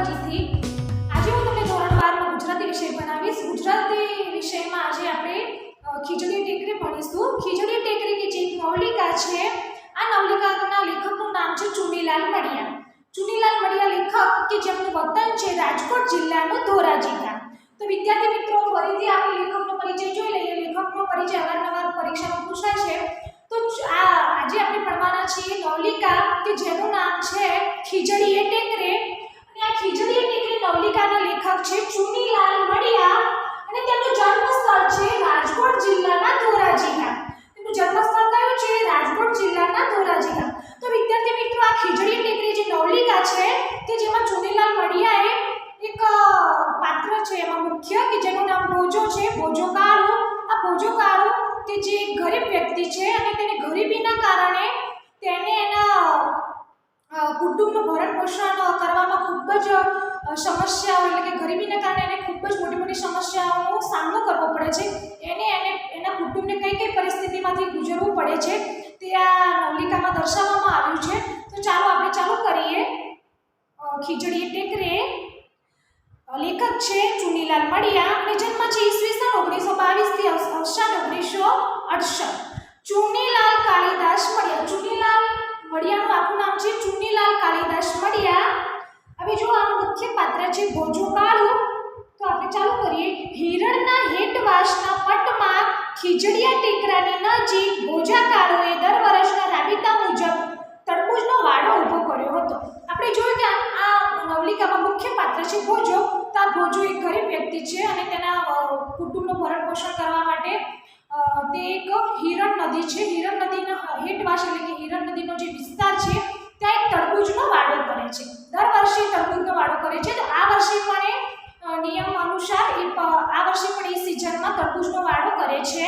મોરારજીથી। આજે હું તમને ધોરણ 12 ગુજરાતી વિષય ભણાવીશ। ગુજરાતી વિષયમાં આજે આપણે ખીજડી ટેકરી ભણીશું। ખીજડી ટેકરી કે જે નવલિકા છે, આ નવલિકાના લેખકનું નામ છે ચુનીલાલ મડિયા। ચુનીલાલ મડિયા લેખક કે જેમનું વતન છે રાજકોટ જિલ્લાનું ધોરાજી ગામ। તો વિદ્યાર્થી મિત્રો, ફરીથી આપણે લેખકનો પરિચય જોઈ લઈએ। લેખકનો પરિચય અવારનવાર પરીક્ષામાં પૂછાય છે। તો આજે આપણે ભણવાના છીએ નવલિકા કે જેનું નામ છે ખીજડી ટેકરી। અને આ ખીજડી ટેકરી નવલિકાના લેખક છે ચુનીલાલ મડિયા અને તેમનું જન્મ સ્થળ છે રાજકોટ જિલ્લાના ધોરાજી ગામ। તેમનું જન્મ સ્થળ કયું છે? રાજકોટ જિલ્લાના ધોરાજી ગામ। તો વિદ્યાર્થી મિત્રો, આ ખીજડી ટેકરી જે નવલિકા છે કે જેમાં ચુનીલાલ મડિયાએ એક પાત્ર છે એમાં મુખ્ય કે જેનું નામ ભોજો છે, ભોજો કાળુ। આ ભોજો કાળુ કે જે ગરીબ વ્યક્તિ છે અને તેને ગરીબીના કારણે તેને એના કુટુંબનું ભરણ પોષણ કરવામાં ખૂબ જ સમસ્યાઓ, એટલે કે ગરીબીના કારણે એને ખૂબ જ મોટી મોટી સમસ્યાઓનો સામનો કરવો પડે છે। એને એના કુટુંબને કઈ કઈ પરિસ્થિતિમાંથી ગુજરવું પડે છે તે આ નવલિકામાં દર્શાવવામાં આવ્યું છે। તો ચાલો આપણે ચાલુ કરીએ। ખીજડી ટેકરી લેખક છે ચુનીલાલ મડિયા અને જન્મ છે ઈસવીસન 1922 થી અવસાન 1968। ચુનીલાલ કાલિદાસ મડિયા। ચુનીલાલ મડિયાનું આખું નામ છે ચુનીલાલ કાલિદાસ મડિયા। હવે જો આનું મુખ્ય પાત્ર છે ભોજો કાળુ, તો આપણે ચાલુ કરીએ। હિરણના હેઠવાસના પટમાં ખીજડીયા ટેકરાની નજીક ભોજા કાળુએ દર વર્ષના રાબેતા મુજબ તરબૂચનો વાડો ઊભો કર્યો હતો। આપણે જોયું કે આ નવલિકામાં મુખ્ય પાત્ર છે ભોજો। તો આ ભોજો એક ગરીબ વ્યક્તિ છે અને તેના કુટુંબનું ભરણ પોષણ કરવા માટે તે એક હિરણ નદી છે, હિરણ નદીના હેઠવાસ એટલે કે હિરણ નદીનો જે વિસ્તાર છે ત્યાં એક તરબૂચનો વાડો કરે છે। દર વર્ષે તરબૂચનો વાડો કરે છે। તો આ વર્ષે પણ નિયમ અનુસાર આ વર્ષે પણ એ સિઝનમાં તરબૂચનો વાડો કરે છે।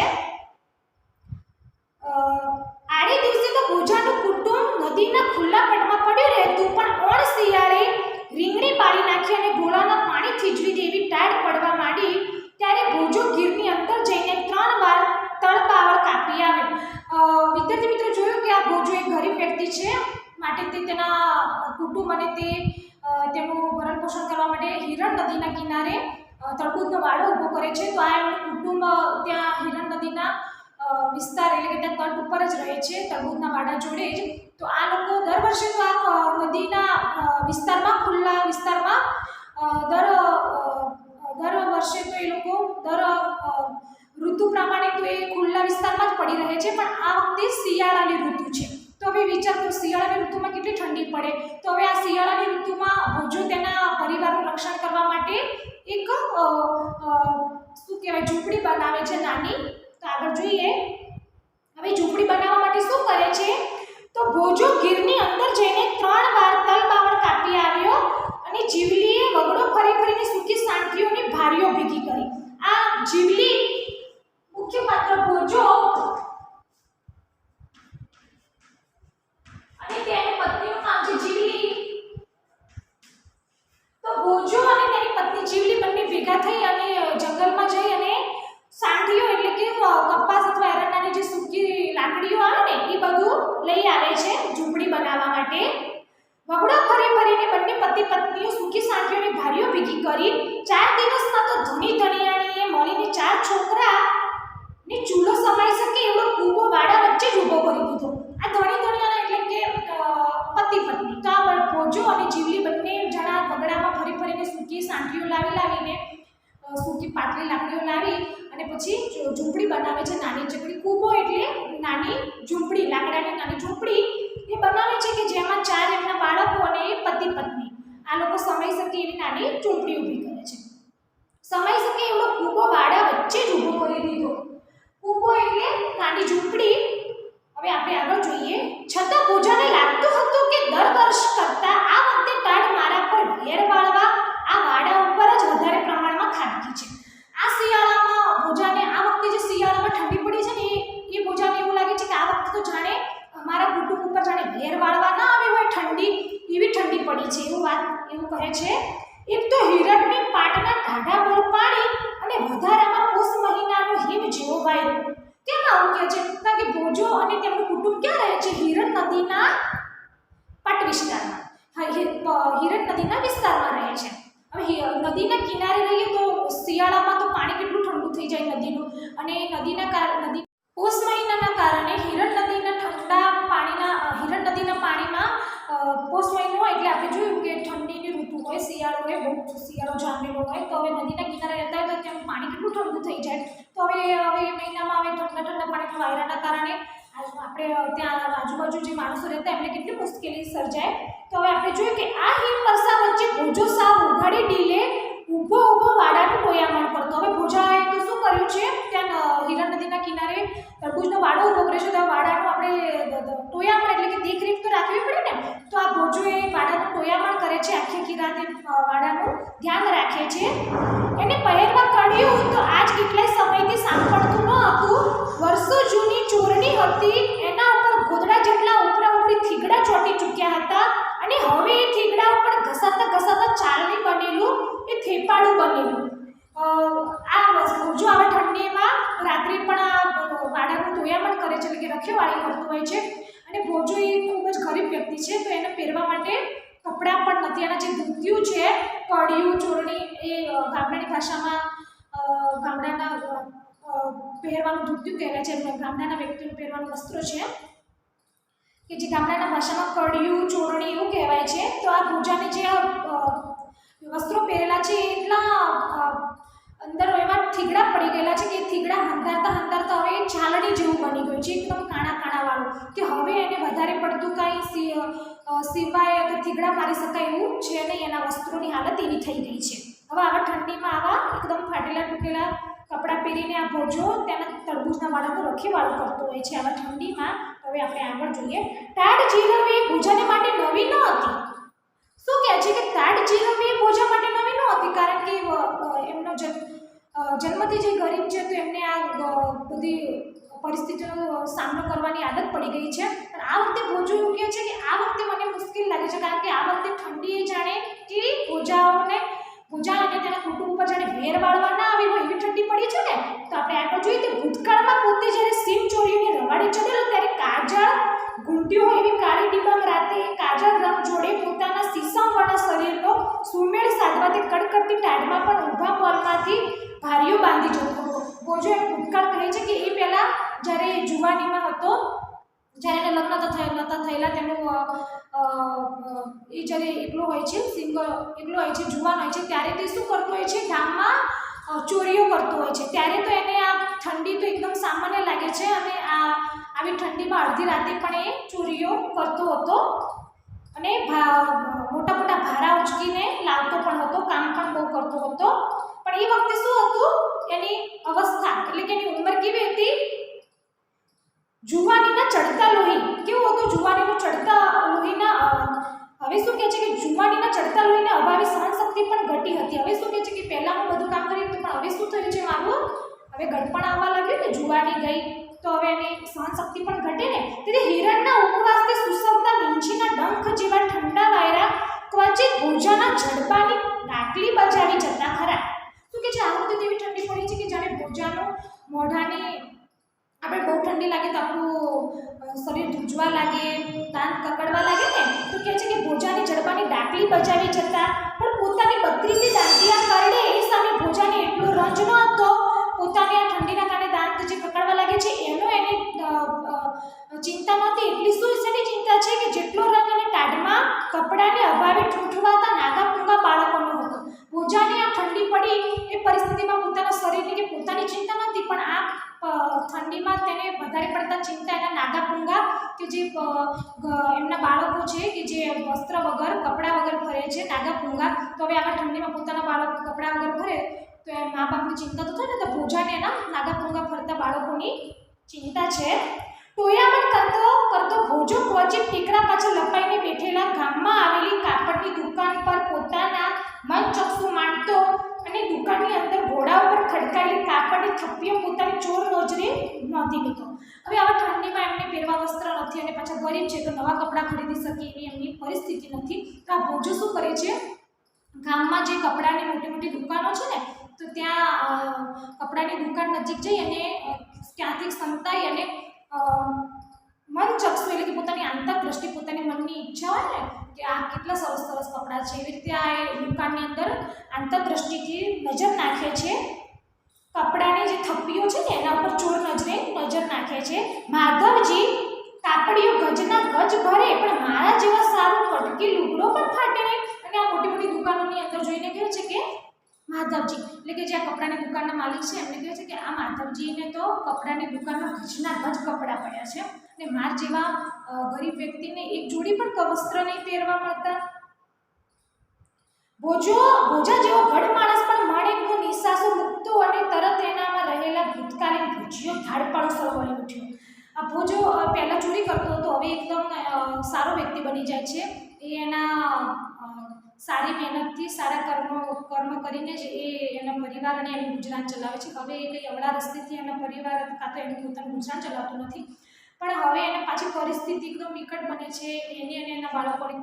આડે દિવસે તો ભોજાનું કુટુંબ નદીના ખુલ્લા પટમાં પડ્યું રહેતું, પણ ઓણ શિયાળે રીંગણી પાડી નાખી અને ગોળાના પાણી થીજવી દેવી ટાઢ પડવા માંડી ત્યારે ભોજો ગીરની અંદર જઈને 3 વાર તળપાવળ કાપી આવ્યો। વિદ્યાર્થી મિત્રો, જોયું કે આ ભોજો એક ગરીબ વ્યક્તિ છે, માટે તે તેના કુટુંબ અને તે તેનું ભરણ પોષણ કરવા માટે હિરણ નદીના કિનારે તરબૂચનો વાડો ઊભો કરે છે। તો આ એમનું કુટુંબ ત્યાં હિરણ નદીના વિસ્તાર એટલે કે ત્યાં તટ ઉપર જ રહે છે, તરબૂચના વાડા જોડે જ। તો આ લોકો દર વર્ષે તો આ નદીના વિસ્તારમાં, ખુલ્લા વિસ્તારમાં દર વર્ષે તો એ લોકો ઋતુ પ્રમાણે તો એ ખુલ્લા વિસ્તારમાં જ પડી રહે છે, પણ આ વખતે શિયાળાની ઋતુ છે। તો હવે વિચાર કરો, શિયાળાની ઋતુમાં કેટલી ઠંડી પડે। તો હવે આ શિયાળાની ઋતુમાં ભોજો તેના પરિવારનું રક્ષણ કરવા માટે એક શું કહેવાય ઝૂંપડી બનાવે છે નાની। તો આગળ જોઈએ। હવે ઝૂંપડી બનાવવા માટે શું કરે છે? તો ભોજો ગીરની અંદર જઈને 3 વાર તલબાવળ કાપી આવ્યો અને જીવલીએ વગડો ફરી ફરીને સૂકી સાંઠીઓની ભારીઓ ભેગી કરી। આ જીવલી મુખ્ય પાત્ર ભોજો અને તેની પત્નીનું નામ છે જીવલી। તો ભોજો અને તેની પત્ની જીવલી બંને ભેગા થઈ અને જંગલમાં જઈ અને સાંઠીઓ એટલે કે કપાસ અથવા એરંડાની જે સૂકી લાકડીઓ આવે ને એ બધું લઈ આવે છે ઝૂંપડી બનાવવા માટે। વગડો ફરી ફરીને બંને પતિ પત્નીઓ સૂકી સાંઠીઓની ભારીઓ ભેગી કરી 4 દિવસમાં તો ધણી ધણિયાણીએ મળીને 4 છોકરાને ચૂલો સમાઈ શકે એવો કૂબો વાડા વચ્ચે જ ઊભો કરી દીધો। આ ધણી ધણિયાણા એટલે કે પતિ પત્ની। તો આ ભોજો અને જીવલી બંને જણા વગડામાં ફરી ફરીને સૂકી સાંઠીઓ લાવીને સૂકી પાતળી લાકડીઓ લાવી અને પછી ઝૂંપડી બનાવે છે, નાની ચકડી। કૂબો એટલે નાની ઝૂંપડી, લાકડાની નાની ઝૂંપડી એ બનાવે છે કે જેમાં 4 એમના બાળકો અને પતિ પત્ની આ લોકો સમાઈ શકે એવી નાની ઝૂંપડી ઊભી કરે છે। સમાઈ શકે એવો કૂબો વાડા વચ્ચે જ ઊભો કરી દીધો। કૂબો એટલે નાની ઝૂંપડી। હવે આપણે આગળ જોઈએ। છતાં ભોજાને લાગતું હતું કે દર વર્ષ કરતા આ વખતે ટાઢ મારા પર વેર વાળવા આ વાડા ઉપર જ વધારે પ્રમાણમાં ખાટકી છે। આ શિયાળામાં ભોજાને આ વખતે જે શિયાળામાં ઠંડી પડી છે ને એ ભોજાને એવું લાગે છે કે આ વખતે તો જાણે અમારા કુટુંબ ઉપર જાણે વેર વાળવા ના આવે હોય ઠંડી, એવી ઠંડી પડી છે એવું કહે છે। એક તો હિરણની પાટના ઢાઢા બોર પાણી અને વધારામાં પોષ મહિનાનો હિમ જેવો વાયરો। કેમ આવું કહે છે? કારણ કે ભોજો અને તેમનું કુટુંબ ક્યાં રહે છે? હિરણ નદીના પટ વિસ્તારમાં, હિરણ નદીના વિસ્તારમાં રહે છે। જાય નદીનું, અને નદી પોષ મહિનાના કારણે હિરણ નદીના ઠંડા પાણીમાં પોષ મહિનો એટલે આપણે જોયું કે ઠંડીની ઋતુ હોય, શિયાળો હોય, બહુ શિયાળો જામેલો હોય, તો હવે નદીના કિનારે રહેતા હોય તો ત્યાં પાણી કેટલું ઠંડુ થઈ જાય. તો હવે મહિનામાં હવે ઠંડા પાણીના વાયરાના કારણે આપણે ત્યાં આજુબાજુ જે માણસો રહેતા એમને કેટલી મુશ્કેલી સર્જાય. તો હવે આપણે જોયું કે આ હિમવર્ષા વચ્ચે ભોજો સાવ ઉઘાડી ડીલે ઊભો વાડાનું ટોયામણ કરતો. હવે ભોજાએ તો શું કર્યું છે, ત્યાં હિરણ નદીના કિનારે તરબૂચનો વાડો ઊભો કર્યો છે, તો આ વાડાનું આપણે ટોયામણ એટલે કે દેખરેખ તો રાખવી પડે ને. તો આ ભોજો એ વાડાનું ટોયામણ કરે છે, આખી રાતે વાડાનું ધ્યાન રાખે છે. એને પહેરવા કાઢ્યું તો આજ કેટલાય સમયથી સાંભળતું ન હતું. વર્ષો જૂની ચોરણી હતી, એના ઉપર ગોદડા જેટલા ઉપરી થીગડા ચોંટી ચૂક્યા હતા, અને હવે એ થીગડા ઉપર ઘસાતા ચાલની બનેલું એ થેપાડું બનેલું. આ ભોજો આવે ઠંડીમાં રાત્રે પણ આ વાડાનું ટોયામણ કરે છે, એટલે કે રખેવાળી કરતું હોય છે. અને ભોજો એ ખૂબ જ ગરીબ વ્યક્તિ છે, તો એને પહેરવા માટે કપડાં પણ નથી. એના જે ધોતિયું છે, કડિયું, ચોરણી, એ ગામડાની ભાષામાં ગામડાના પહેરવાનું ધોતિયું કહેવાય છે, ગામડાના વ્યક્તિનું પહેરવાનું વસ્ત્રો છે કે જે ગામડાના ભાષામાં કડિયું, ચોરણી એવું કહેવાય છે. તો આ ભોજાને જે વસ્ત્રો પહેરેલા છે એટલા અંદર એવા થીગડા પડી ગયેલા છે કે એ થીગડા હંધારતા હવે ચાલણી જેવું બની ગયું છે, એકદમ કાણાવાળું, કે હવે એને વધારે પડતું કાંઈ સિવાય કે થીગડા મારી શકાય એવું છે નહીં. એના વસ્ત્રોની હાલત એવી થઈ ગઈ છે. હવે આવા ઠંડીમાં આવા એકદમ ફાટેલા તૂટેલા કપડાં પહેરીને આ ભોજો તેના તરબૂચના વાડાનું રખેવાળું કરતો હોય છે આવા ઠંડીમાં. હવે આપણે આગળ જોઈએ. ટાઢ જીરવી ભોજાને માટે નવી ન હતી. શું કહે છે કે ટાઢ જીરવી ભોજા માટે નવી ન હતી, કારણ કે એમનો જન્મથી જે ગરીબ છે, તો એમને આ બધી પરિસ્થિતિનો સામનો કરવાની આદત પડી ગઈ છે. પણ આ વખતે ભોજો એવું કહે છે કે આ વખતે મને મુશ્કેલ લાગે છે, કારણ કે આ વખતે ઠંડીએ જાણે કે ભોજા અને તેના કુટુંબ ઉપર જાણે વેર વાળવા ના આવી હોય એવી ઠંડી પડી છે ને. તો આપણે આગળ જોઈએ કે ભૂતકાળમાં પોતે જ્યારે સિંહ ચોરીઓની રવાડે ચડેલો ત્યારે કાજળ ઘૂંટ્યો એવી કાળી ડિબાંગ રાતે કાજળ રંગ જોડે પોતાના સીસમવાળા શરીરનો સુમેળ સાધવા તે કડકડતી ટાઢમાં પણ ઊભા મોલમાંથી ભારીઓ બાંધી જતો હતો. ભોજો એમ ભૂતકાળ કહે છે કે એ પહેલાં જ્યારે જુવાનીમાં હતો, જ્યારે એને લગ્ન નહોતા થયેલા, તેનું એ જ્યારે એકલો હોય છે, એકલો હોય છે, જુવાન હોય છે, ત્યારે તે શું કરતો હોય છે, ગામમાં ચોરીઓ કરતો હોય છે. ત્યારે તો એને આ ઠંડી તો એકદમ સામાન્ય લાગે છે, અને આવી ઠંડીમાં અડધી રાતે પણ એ ચોરીઓ કરતો હતો, અને મોટા ભારા ઉચકીને લાવતો પણ હતો, કામ પણ બહુ કરતો હતો. પણ એ વખતે શું હતું, એની અવસ્થા એટલે કે એની ઉંમર કેવી હતી, જુવાનીના ચડતા લોહી. કેવું હતું જુવાનીનું ચડતા લોહીના? હવે શું કહે છે કે જુવાનીના ચડતા લોહીના અભાવે સહનશક્તિ પણ ઘટી હતી. હવે શું કહે છે કે પહેલાં હું બધું કામ કરી હતું, પણ હવે શું થયું છે મારું, હવે ગળપણ આવવા લાગ્યું ને, જુવાની ગઈ, તો હવે એની સહનશક્તિ પણ ઘટે ને. તેથી હિરણના ઉપવાસથી સુસવતા વીંછીના ડંખ જેવા ઠંડા વાયરા ક્વચિત ભોજાના જડબાની ડાકલી બજાવી જતા ખરા. શું કે છે આ વખતે તેવી ઠંડી પડી છે કે જાણે ભોજાનો મોઢાની આપણે બહુ ઠંડી લાગે તો આપણું શરીર ધ્રુજવા લાગે, દાંત કકડવા લાગે ને, તો કહે છે કે ભોજાની જડબાની ડાકલી બજાવી જતા પણ પોતાની 32 દાંતિયા કરડે એ સામે ભોજાને એટલો રંજ ન હતો. પોતાની આ ઠંડીના કારણે દાંત જે કકડવા લાગે છે એનો એને ચિંતા નહોતી. એટલી શું શેની ચિંતા છે કે જેટલો રંગ એને ટાઢમાં કપડાને અભાવે ઠૂંઠવાતા નાગા પૂંગા બાળકોનો હતો. ભોજાને આ ઠંડી પડી એ પરિસ્થિતિમાં પોતાના શરીરની કે પોતાની ચિંતા નહોતી, પણ આ ઠંડીમાં તેને વધારે પડતા ચિંતા એના નાગા પૂંગા કે જે એમના બાળકો છે કે જે વસ્ત્ર વગર કપડાં વગર ફરે છે, નાગા પૂંગા. તો હવે આવા ઠંડીમાં પોતાના બાળકો કપડાં વગર ફરે તો એ મા બાપની ચિંતા તો થાય ને, તો ભોજાને એના નાગા પૂંગા ફરતા બાળકોની ચિંતા છે. ટોયામણ કરતો ભોજો ક્વચિત ટેકરા પાછળ લપાઈને બેઠેલા ગામમાં આવેલી કાપડની દુકાન પર પોતાના મન ચક્ષુ માંડતો, અને દુકાનની અંદર ઘોડા ઉપર ખડકાયેલી કાપડની થપ્પીઓ પોતાની ચોર નજરે નહોતી લેતો. હવે આવા ઠંડીમાં એમને પહેરવા વસ્ત્ર નથી, અને પાછા ગરીબ છે તો નવા કપડાં ખરીદી શકે એવી એમની પરિસ્થિતિ નથી. તો આ ભોજો શું કરે છે, ગામમાં જે કપડાની મોટી દુકાનો છે ને, તો ત્યાં કપડાની દુકાન નજીક જઈ અને ત્યાંથી સંતાઈ અને મન ચક્ષુ એટલે કે પોતાની આંતરદ્રષ્ટિ, પોતાની મનની ઈચ્છા હોય ને કે આ કેટલા સરસ કપડાં છે, એવી રીતે આ દુકાનની અંદર આંતરદ્રષ્ટિથી નજર નાખે છે. કપડાની જે થપ્પીઓ છે ને એના ઉપર ચોર નજર નાખે છે. માધવજી કાપડીઓ ગજના ગજ ભરે પણ મારા જેવા સારું કટકી લુગડો પણ ફાટે નહીં. અને આ મોટી મોટી દુકાનોની અંદર જોઈને કહે છે કે માધવજી એટલે કે જે આ કપડાની દુકાનના માલિક છે એમને કહે છે કે આ માધવજીને તો કપડાની દુકાનમાં ગજના ગજ કપડાં પડ્યા છે અને માર જેવા ગરીબ વ્યક્તિને એક જોડી પણ વસ્ત્ર નહીં પહેરવા મળતા. બોજા જેવો ગઢ માણસ પણ માણેકનો નિસાસો મૂકતો અને તરત એનામાં રહેલા ભૂતકાલીન ભૂજીઓ ધાડપાડો સર વળી ઉઠ્યો. આ ભોજો પહેલાં ચોરી કરતો હતો, હવે એકદમ સારો વ્યક્તિ બની જાય છે. એ એના સારી મહેનતથી સારા કર્મ કરીને જ એ એના પરિવાર અને એનું ગુજરાન ચલાવે છે. હવે એ કંઈ અવળા રસ્તેથી એના પરિવાર કાં તો એનું પોતાનું ગુજરાન ચલાવતું નથી, પણ હવે એને પાછી પરિસ્થિતિ એકદમ વિકટ બને છે. એને અને એના બાળકોને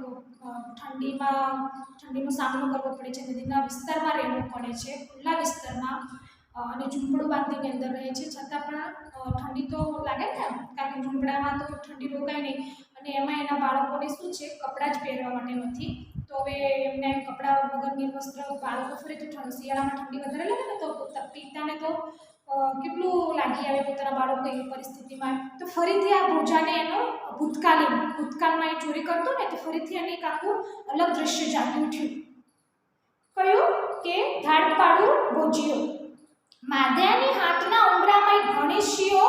ઠંડીનો સામનો કરવો પડે છે. નદીના વિસ્તારમાં રહેવું પડે છે, ખુલ્લા વિસ્તારમાં, અને ઝૂંપડું બાંધીને અંદર રહે છે. છતાં પણ ઠંડી તો લાગે ને, કારણ કે ઝૂંપડામાં તો ઠંડી રોકાય નહીં. અને એમાં એના બાળકોને શું છે, કપડાં જ પહેરવા માટે નથી. તો હવે એમને કપડાં વગર નિર્વસ્ત્ર બાળકો ફરે તો શિયાળામાં ઠંડી વધારે લાગે ને, તો પિતાને તો કેટલું લાગી આવે પોતાના બાળકો એવી પરિસ્થિતિમાં. તો ફરીથી આ ભોજાને એનો ભૂતકાળમાં એ ચોરી કરતો ને, તો ફરીથી એને એક આખું અલગ દ્રશ્ય જાગી ઉઠ્યું. કયું કે ધાડપાડું ભોજીઓ. માધ્યાની હાથના ઉમરામાં ગણેશીઓ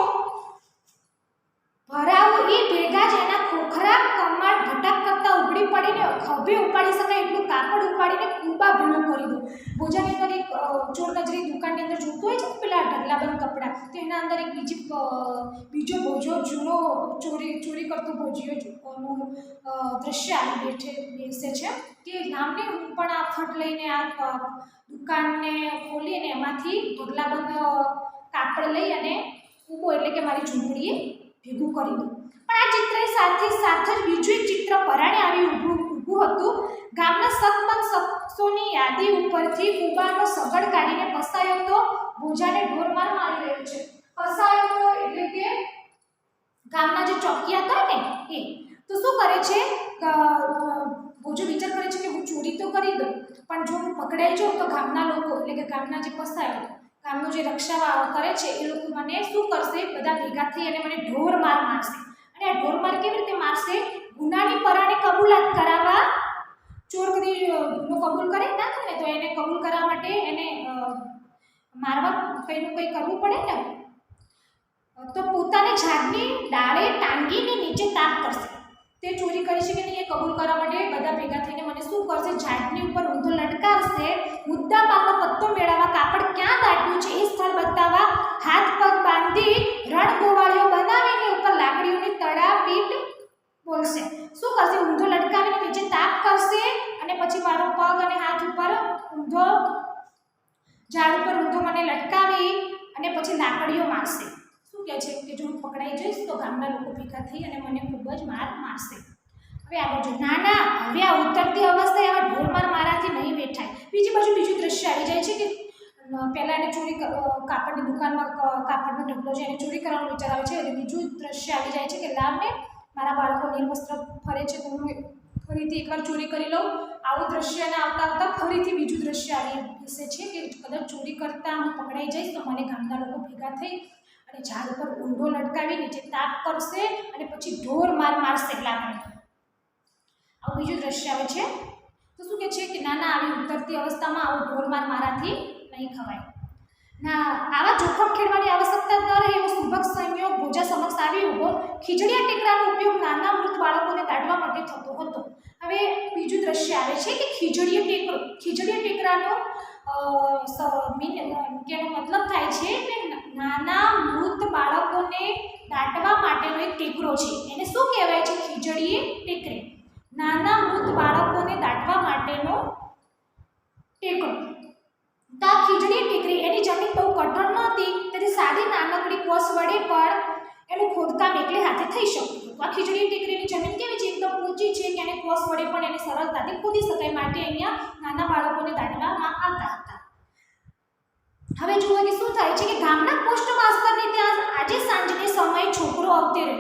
ભરાવો એ ભેગા જ એના ખોખરા કમાડ ઘટક કરતા ઉગડી પડીને ખભે ઉપાડી શકાય એટલું કાપડ ઉપાડીને કુબા ભેળું કરી દો. ભોજાની અંદર એક ચોર નજરી દુકાનની અંદર જોતું હોય છે ને પેલા ઢગલાબંધ કપડાં, તો એના અંદર એક બીજો ભોજો જૂનો ચોરી કરતો ભોજીઓનું દ્રશ્ય આવી બેસે છે કે ગામને હું પણ આ ફટ લઈને આ દુકાનને ખોલી અને એમાંથી ઢગલાબંધ કાપડ લઈ અને કૂબો એટલે કે મારી ઝૂંપડીએ ભેગું કરી દઉં. પણ આ ચિત્રની સાથે જ બીજું એક ચિત્ર પરાણે આવી ઊભું હતું. ગામના સતમંદ શખ્સોની યાદી ઉપરથી કૂબાનો સગડ કાઢીને પસાયો તો ભોજાને ઢોરમાર મારી રહ્યો છે. પસાયો તો એટલે કે ગામના જે ચોકિયાત હોય ને એ તો શું કરે છે, ભોજો વિચાર કરે છે કે હું ચોરી તો કરી દઉં, પણ જો હું પકડાઈ જાઉં તો ગામના લોકો એટલે કે ગામના જે પસાયો ગામનું જે રક્ષા કરે છે એ લોકો મને શું કરશે, બધા ભેગા થઈ અને મને ઢોર માર મારશે. અને આ ઢોર માર કેવી રીતે મારશે? ગુનાની પરાણે કબૂલાત કરાવવા, ચોર કદી ગુનો કબૂલ કરી નાખે ને તો એને કબૂલ કરવા માટે એને મારવા કંઈનું કંઈ કરવું પડે ને, તો પોતાને ઝાડની ડાળે ટાંગીને નીચે તાપ કરશે. તે ચોરી કરી છે કે નહીં એ કબૂલ કરવા માટે બધા ભેગા થઈને મને શું કરશે, ઝાડની ઉપર ઊંધો લટકાવશે. મુદ્દા મારનો પત્તો મેળવવા, કાપડ ક્યાં દાટ્યું છે એ સ્થળ બતાવવા હાથ પગ બાંધી રણગોવાળીઓ બનાવીને ઉપર લાકડીઓની તડાપીટ બોલશે. શું કરશે? ઊંધો લટકાવીને નીચે તાપ કરશે અને પછી મારો પગ અને હાથ ઉપર ઊંધો ઝાડ ઉપર ઊંધો મને લટકાવી અને પછી લાકડીઓ મારશે. શું કહે છે કે જો હું પકડાઈ જઈશ તો ગામના લોકો ભેગા થઈ અને મને ખૂબ જ મારશે. હવે આગળ જો ના હવે આ ઉતરતી અવસ્થાએ આવા ઢોરમાર મારાથી નહીં બેઠાય. બીજી બાજુ બીજું દ્રશ્ય આવી જાય છે કે પહેલાં એને ચોરી કાપડની દુકાનમાં કાપડનો ઢગલો છે એને ચોરી કરવાનો વિચાર આવે છે. અને બીજું દ્રશ્ય આવી જાય છે કે લાવને મારા બાળકો નિર્વસ્ત્ર ફરે છે તો હું ફરીથી એકવાર ચોરી કરી લઉં. આવું દ્રશ્યને આવતા ફરીથી બીજું દ્રશ્ય આવી બેસે છે કે કદાચ ચોરી કરતાં હું પકડાઈ જઈશ તો મને ગામના લોકો ભેગા થઈ અને ઝાડ ઉપર ઊંધો લટકાવી નીચે તાપ કરશે અને પછી ઢોર મારશે લાકડી. આવું બીજું દ્રશ્ય આવે છે. તો શું કહે છે કે ના આવી ઉતરતી અવસ્થામાં આવું ઢોર મારાથી નહીં ખવાય. ના આવા જોખમ ખેડવાની આવશ્યકતા ન રહે એવો સુભગ સંયોગ ભોજા સમક્ષ આવી ઊભો. ખીજડીયા ટેકરાનો ઉપયોગ નાના મૃત બાળકોને દાટવા માટે થતો હતો. હવે બીજું દ્રશ્ય આવે છે કે ખીજડીયા ટેકરાનો કેનો મતલબ થાય છે કે નાના મૃત બાળકોને દાટવા માટેનો એક ટેકરો છે. એને શું કહેવાય છે? ખીજડીએ ટેકરી. નાના મૃત બાળકોને દાટવા માટેનો ટેકરો. તો આ ખીજડી ટેકરી એની જમીન બહુ કઠણ નહોતી, તેથી સાદી નાનકડી કોસ વડે પણ એનું ખોદકામ એકલે હાથે થઈ શકતું હતું. આ ખીજડી ટેકરીની જમીન કેવી છે? એકદમ ઊંચી છે કે એને કોસ વડે પણ એને સરળતાથી ખોદી શકાય, માટે અહીંયા નાના બાળકોને દાટવામાં આવતા હતા. હવે જુઓ કે શું થાય છે કે ગામના પોસ્ટ માસ્ટરને ત્યાં આજે સાંજને સમયે છોકરો અવતર્યો.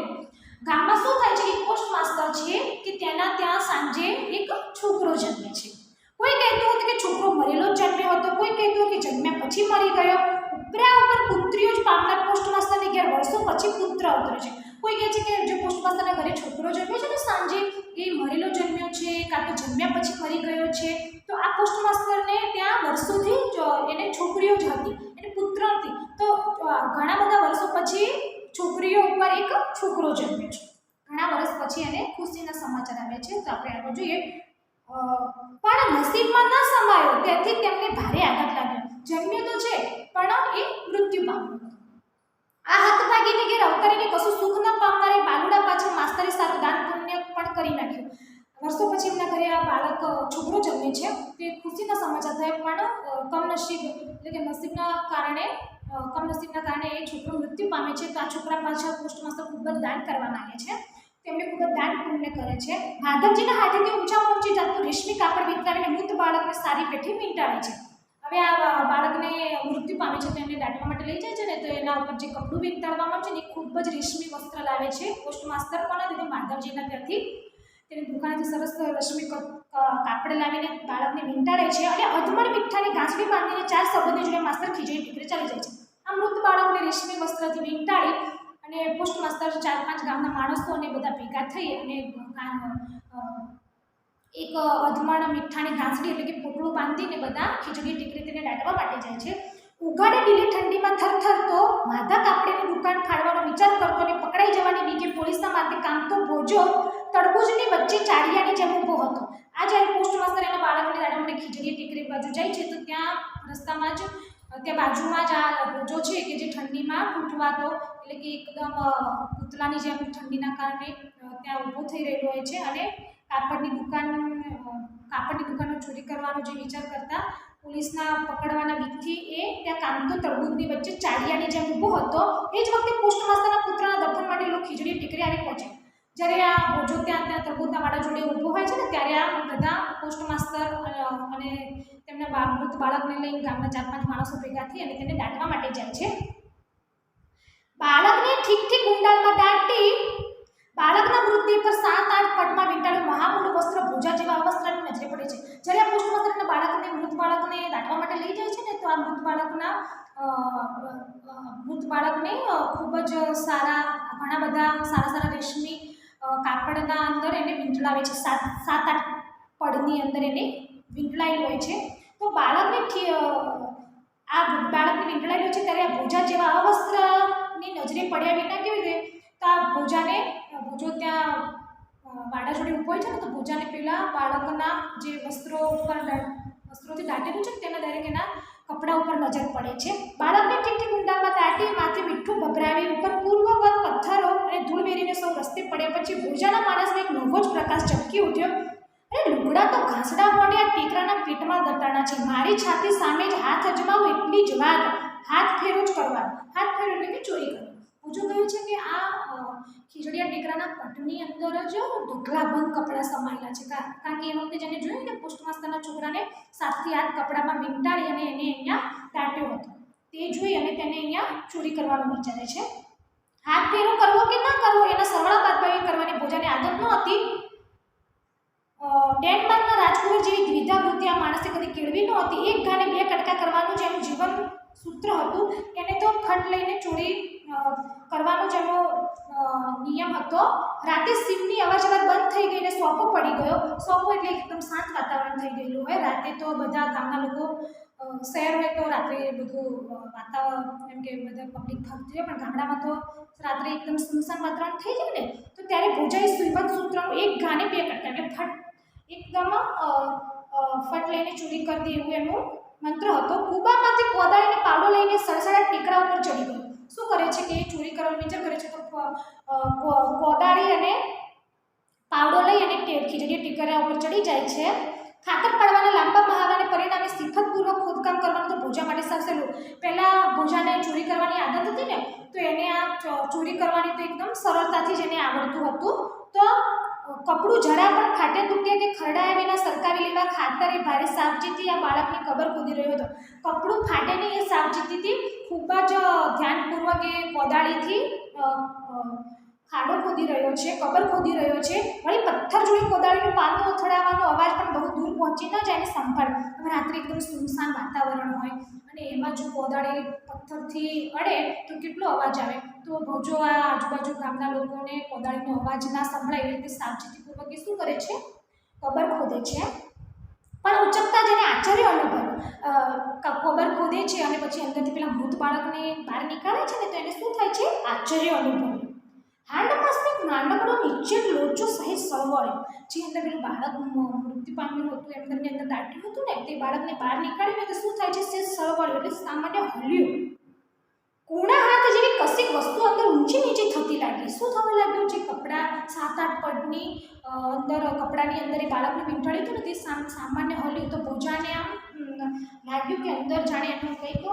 ગામમાં શું થાય છે કે પોસ્ટ માસ્ટર છે કે ત્યાં સાંજે એક છોકરો જન્મે છે. કોઈ કહેતું હતું કે છોકરો મરેલો જ જન્મ્યો હતો, કોઈ કહેતું કે જન્મ્યા પછી મરી ગયો. ઉપરા પછી પુત્ર અવતરે છે. કોઈ કહે છે કે જે પોસ્ટ માસ્ટરના ઘરે છોકરો જન્મ્યો છે ને સાંજે એ મરેલો જન્મ્યો છે કાં તો જન્મ્યા પછી મરી ગયો છે. તો આ પોસ્ટ માસ્ટરને ત્યાં વર્ષોથી જ એને છોકરીઓ જ હતી, એને પુત્ર હતી. તો ઘણા બધા વર્ષો પછી છોકરીઓ ઉપર એક છોકરો જન્મ્યો છે. ઘણા વર્ષ પછી એને ખુશીના સમાચાર આવ્યા છે. તો આપણે આગળ જોઈએ. પણ નસીબમાં ન સમાયો તેથી તેમને ભારે આઘાત લાગ્યો. જન્મ્યો તો છે પણ એ મૃત્યુ પામ્યો. આ હતભાગીને ઘેર અવતરીને કશું સુખ ન પામનારી બાલુડા પાછળ માસ્તરે સારું દાન પુણ્ય પણ કરી નાખ્યું. વર્ષો પછી એમના ઘરે આ બાળક છોકરો જન્મે છે. તે ખુશીના સમાચાર થયા પણ કમનસીબ એટલે કે નસીબના કારણે એ છોકરો મૃત્યુ પામે છે. તો આ છોકરા પાછળ પોસ્ટ માસ્ટર ખૂબ જ દાન કરવા માંગે છે. તેમને ખૂબ જ દાન પુણ્ય કરે છે. માધવજીના હાથેથી ઊંચા પહોંચી જતું રેશમી કાપડ વિતરાવીને મૃત બાળકને સારી પેઠી વીંટાળે છે. હવે આ બાળકને મૃત્યુ પામે છે તો એને દાટવા માટે લઈ જાય છે ને, તો એના ઉપર જે કપડું વીંટાળવામાં આવે છે ને એ ખૂબ જ રેશમી વસ્ત્ર લાવે છે પોસ્ટ માસ્ટર. પણ માધવજીના ત્યાંથી તેની દુકાનેથી સરસ રેશમી કાપડ લાવીને બાળકને વીંટાળે છે અને અધમણ મીઠાની ગાંસડી બાંધીને 4 સંબંધી જોડે માસ્ટર ખીજડી ટીકરે ચાલી જાય છે. આ મૃત બાળકને રેશમી વસ્ત્રથી વીંટાળી અને પોસ્ટ માસ્ટર 4-5 ગામના માણસો અને બધા ભેગા થઈ અને એક અધમણ મીઠાની ગાંસડી એટલે કે પોટલું બાંધીને બધા ખીચડી ટીકરી તેને દાટવા માટે જાય છે. ઉઘાડે ડીલી ઠંડીમાં થરથરતો માધા કાપડીની દુકાન ફાડવાનો વિચાર કરતો અને પકડાઈ જવાની બીકે પોલીસના માથે કામતો ભોજો તડબૂચની વચ્ચે ચાડિયાની જેમ ઊભો હતો. આ જ્યારે પોસ્ટ માસ્ટર એના બાળકને દાટવા માટે ખીચડી ટીકરી બાજુ જાય છે તો ત્યાં રસ્તામાં જ ત્યાં બાજુમાં જ આ ભોજો છે કે જે ઠંડીમાં ફૂટવાતો એટલે કે એકદમ પૂતળાની જેમ ઠંડીના કારણે ત્યાં ઊભો થઈ રહેલો હોય છે અને કાપડની દુકાનનો ચોરી કરવાનો જે વિચાર કરતા પોલીસના પકડવાના બીકથી એ ત્યાં કામતો તરબૂચની વચ્ચે ચાડિયાની જેમ ઊભો હતો. એ જ વખતે પોસ્ટ માસ્ટરના પુત્રના દફન માટે લોકો ખીચડી ટીકરી આવી પહોંચે. જ્યારે આ ભોજો ત્યાં તરબૂચના વાડા જોડે ઊભો હોય છે ને ત્યારે આ બધા પોસ્ટ માસ્ટર અને તેમના મૃત બાળકને લઈને ગામના 4-5 માણસો ભેગા થઈ અને તેને દાટવા માટે જાય છે. બાળકને ઠીક ઊંડાણમાં દાટી બાળકના મૃતદેહ પર 7-8 પટમાં વીંટાળેલું મહામૂળ વસ્ત્ર ભોજા જેવા અવસ્ત્રની નજરે પડે છે. જ્યારે આ પોસ્ટ માસ્ટરના મૃત બાળકને દાટવા માટે લઈ જાય છે ને તો આ મૃત બાળકને ખૂબ જ ઘણા બધા સારા રેશમી કાપડના અંદર એને વીંટળાવે છે. 7-8 પડની અંદર એને વીંટળાયેલું હોય છે. તો બાળકને વીંટળાયેલું છે ત્યારે આ ભોજા જેવા અવસ્ત્રની નજરે પડ્યા વિના કેવી રીતે તો આ ભોજો ત્યાં વાડા જોડે ઊભો હોય છે ને તો ભોજાને પેલા બાળકના જે વસ્ત્રોથી દાટેલું છે તેના દરેક એના કપડા ઉપર નજર પડે છે. બાળકને ઠીક ઊંડાણમાં દાટી માથે મીઠું ભભરાવી ઉપર પૂર્વવત પથ્થરો અને ધૂળ વેરીને સૌ રસ્તે પડ્યા પછી ભોજાના માણસને એક નવો જ પ્રકાશ ચમકી ઉઠ્યો. અરે લુગડા તો ઘાસડા મોડે આ ટીકરાના પેટમાં દટાણા છે. મારી છાતી સામે જ હાથ અજમાવો એટલી જ વાત. હાથ ફેરો જ કરવાનો. હાથ ફેરો એટલે કે ચોરી કરવી. ભોજો કહ્યું છે કે આ ખીજડીયા ટેકરાના પટની અંદર જ ઢગલાબંધ કપડાં સમાયેલા છે. કારણ કે એ વખતે જેને જોયું કે પોસ્ટ માસ્ટરના છોકરાને 7થી 8 કપડામાં વીંટાળી અને એને અહીંયા દાટ્યો હતો. તે જોઈ અને તેને અહીંયા ચોરી કરવાનું વિચારે છે. હાથ ફેરો કરવો કે ના કરવો એના સરવાળા બાદબાકી કરવાની ભોજાને આદત ન હતી. ડેનમાર્કના રાજકુમાર જેવી દ્વિધા વૃત્તિ આ માણસે કદી કેળવી નહોતી. એક ઘાને 2 કટકા કરવાનું જ એનું જીવન સૂત્ર હતું. એને તો ખંડ લઈને ચોરી કરવાનો જ એનો નિયમ હતો. રાતે સીમની અવાજ બંધ થઈ ગઈ અને સોપો પડી ગયો. સોપો એટલે એકદમ શાંત વાતાવરણ થઈ ગયેલું હોય. રાતે તો બધા ગામના લોકો શહેર હોય તો રાત્રે બધું વાતાવરણ એમ કે બધા પબ્લિક ભાગતી હોય પણ ગામડામાં તો રાત્રે એકદમ સુનસાન વાતાવરણ થઈ જાય ને તો ત્યારે ભોજાએ સુઈબંધ સૂત્રનું એક ઘાને 2 કટકા એટલે એકદમ ફટ લઈને ચોરી કરતી એવું એનું મંત્ર હતો. કુબામાંથી કોદાળીને પાવડો લઈને સડસડા ટેકરા ઉપર ચડી ગયો. શું કરે છે કે એ ચોરી કરવાનો વિચાર કરે છે તો કોદાળી અને પાવડો લઈ અને ખીજડીયા ટેકરા ઉપર ચડી જાય છે. ખાતર પાડવાના લાંબા મહારાને પરિણામે સિફતપૂર્વક ખોદકામ કરવાનું તો ભોજા માટે સહેલું. પહેલાં ભોજાને ચોરી કરવાની આદત હતી ને તો એને આ ચોરી કરવાની તો એકદમ સરળતાથી જ એને આવડતું હતું. તો કપડું જરા પણ ફાટે તૂટે કે ખરડાયા વિના સરકાવી લેવા ખાતરે ભારે સાવચેતી આ બાળકની કબર ખોદી રહ્યો હતો. કપડું ફાટે નહીં એ સાવચેતીથી ખૂબ જ ધ્યાનપૂર્વક એ કોદાળીથી ખાડો ખોદી રહ્યો છે, કબર ખોદી રહ્યો છે. વળી પથ્થર જોડે કોદાળીનું પાનું અથડાવવાનો અવાજ પણ બહુ દૂર પહોંચી ન જાય એને સંભાળ. હવે રાત્રે રાત્રે એકદમ સુનસાન વાતાવરણ હોય અને એમાં જો કોદાળી પથ્થરથી અડે તો કેટલો અવાજ આવે. તો ભોજો આ આજુબાજુ ગામના લોકોને કોદાળીનો અવાજ ના સંભળાય એવી રીતે સાવચેતીપૂર્વક એ શું કરે છે, કબર ખોદે છે. પણ ઉચકતા જેને આશ્ચર્ય અનુભવ્યું, કબર ખોદે છે અને પછી અંદરથી પેલા મૃત બાળકને બહાર નીકાળે છે ને, તો એને શું થાય છે, આશ્ચર્ય અનુભવ્યું. હાંડમાંથી એક નાનકડો નીચે લોચો સહેજ સળવળ્યો. જે અંદર પેલું બાળક મૃત્યુ પામ્યું હતું, એમ કરીને અંદર દાટ્યું હતું ને, તે બાળકને બહાર નીકાળ્યું તો શું થાય છે, સહેજ સળવળ્યો એટલે સામાન્ય હલ્યું. કૂણા હાથ જેવી કશીક વસ્તુ અંદર ઊંચી નીચે થતી લાગી. શું થવા લાગ્યું? જે કપડાં 7-8 પડની અંદર કપડાની અંદર એ બાળકને વીંટાળ્યું હતું ને, તે સામાન્ય હલ્યું. તો ભોજાને આમ લાગ્યું કે અંદર જાણે એનું કંઈક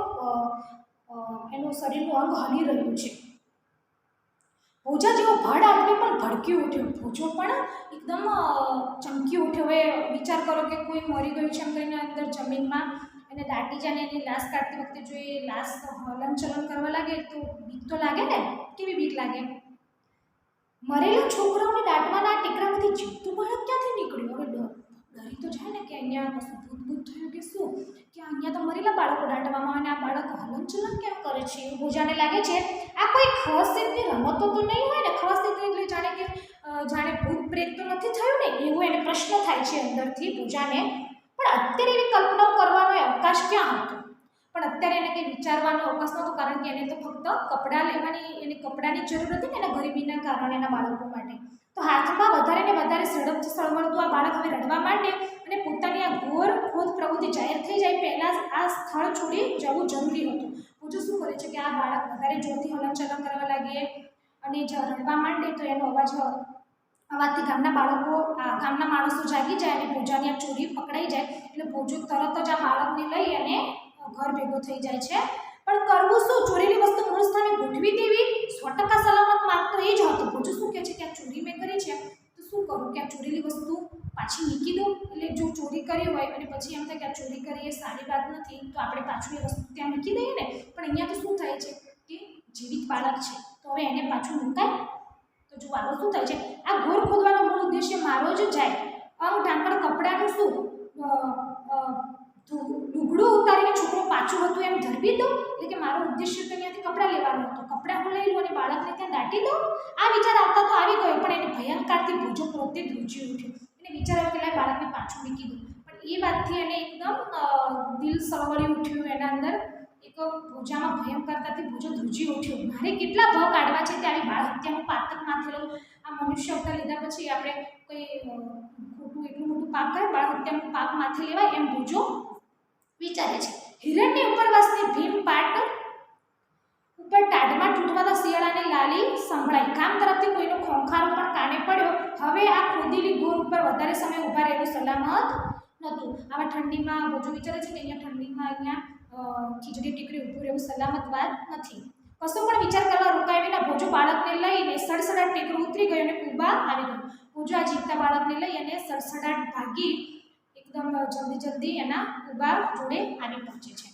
એનું શરીરનું અંગ હલી રહ્યું છે. ભોજા જેવો ભડ આદમી પણ ભડકી ઉઠ્યો. ભોજો પણ એકદમ ચમકી ઉઠ્યો. હવે વિચાર કરો કે કોઈ મરી ગયું છે એમ કરીને અંદર જમીનમાં એને દાટી જાય ને એની લાશ કાઢતી વખતે જો એ લાશ હલનચલન કરવા લાગે તો બીક તો લાગે ને. કેવી બીક લાગે? મરેલા છોકરાઓને દાટવાના ટેકરામાંથી જીવતું બાળક ક્યાંથી નીકળ્યું? હવે ડરી તો જાય ને કે અહીંયા કશું ભૂત થયું કે શું, કે અહીંયા તો મરેલા બાળકો દાટવામાં અને આ બાળક હલનચલન કેમ કરે છે? એવું ભોજાને લાગે છે. આ કોઈ ખાસ રીતની રમતો તો નહીં હોય ને? ખાસ રીતની એટલે જાણે ભૂત પ્રેત તો નથી થયું ને, એવો એને પ્રશ્ન થાય છે અંદરથી ભોજાને. પણ અત્યારે એવી કલ્પનાઓ કરવાનો અવકાશ ક્યાં હતો? પણ અત્યારે એને કંઈ વિચારવાનો અવકાશ નહોતો, કારણ કે એને તો ફક્ત કપડાં લેવાની, એને કપડાની જરૂર હતી ને એના ગરીબીના કારણે એના બાળકો માટે. તો હાથમાં વધારે ને વધારે ઝડપથી સળવળતું આ બાળક હવે રડવા માંડે અને પોતાની આ ઘોર ખોદ પ્રવૃત્તિ જાહેર થઈ જાય પહેલાં આ સ્થળ છોડી જવું જરૂરી હતું. ભોજો શું કરે છે કે આ બાળક વધારે જોરથી હલનચલન કરવા લાગે અને રડવા માંડે તો એનો અવાજથી ગામના માણસો જાગી જાય અને ભોજાની આ ચોરી પકડાઈ જાય. એટલે ભોજો તરત જ આ બાળકને લઈ અને ઘર ભેગો થઈ જાય છે. પણ કરવું શું? ચોરેલી વસ્તુ મૂળ સ્થાને ગોઠવી દેવી 100% સલામત માર્ગ તો એ જ હતો. ભોજો શું કહે છે કે આ ચોરી મેં કરી છે તો શું કરું કે આ ચોરેલી વસ્તુ પાછી મૂકી દઉં? એટલે જો ચોરી કરી હોય અને પછી એમ થાય કે આ ચોરી કરી એ સારી વાત નથી, તો આપણે પાછું એ વસ્તુ ત્યાં મૂકી દઈએ ને. પણ અહીંયા તો શું થાય છે કે જીવિત બાળક છે તો હવે એને પાછું મુકાય? તો જો આગળ શું થાય છે, આ ઘોર ખોદવાનો મૂળ ઉદ્દેશ્ય મારો જ જાય. અંગ ઢાંકણ કપડાનું શું લુગડું ઉતારીને છોકરો પાછું હતું એમ ધરબી દઉં? એટલે કે મારો ઉદ્દેશ્ય તો અહીંયાથી કપડાં લેવાનો હતો, કપડાં હું લઈ લઉં અને બાળકને ત્યાં દાટી દઉં. આ વિચાર આવતા તો આવી ગયો, પણ એને ભયંકરથી ભોજો પોતે ધ્રુજી ઉઠ્યો. એને વિચાર આવ્યો કે બાળકને પાછું મૂકી દઉં. પણ એ વાતથી એને એકદમ દિલ સળવળી ઉઠ્યું. એના અંદર એક ભોજામાં ભયંકરતાથી ભોજો ધ્રુજી ઉઠ્યો. મારે કેટલા ભવ કાઢવા છે તે આવી બાળ હત્યાનું પાતક માથે લઉં. આ મનુષ્ય અવતાર લીધા પછી આપણે કોઈ ખોટું એટલું મોટું પાપ કરે, બાળ હત્યાનું પાપ માથે લેવાય એમ ભોજો વિચારે છે. હિરણની ઉપરવાસની ભીમ પાટ ઉપર ટાઢમાં તૂટવાતા શિયાળાની લાલી સંભળાઈ. ગામ તરફથી કોઈનો ખોંખારો પણ કાને પડ્યો. હવે આ ખોદેલી ગોર ઉપર વધારે સમય ઊભા રહેવું સલામત નહોતું. આવા ઠંડીમાં ભોજો વિચારે છે કે અહીંયા ખીજડી ટેકરી ઊભું રહેવું સલામત વાત નથી. કશો પણ વિચાર કરવા રોકાય વિના ભોજો બાળકને લઈને સડસડાટ ટેકરું ઉતરી ગયો અને કૂબા આવી ગયો. ભોજો આ જીવતા બાળકને લઈ અને સડસડાટ ભાગી એકદમ જલ્દી એના કૂબા જોડે આવી પહોંચે છે.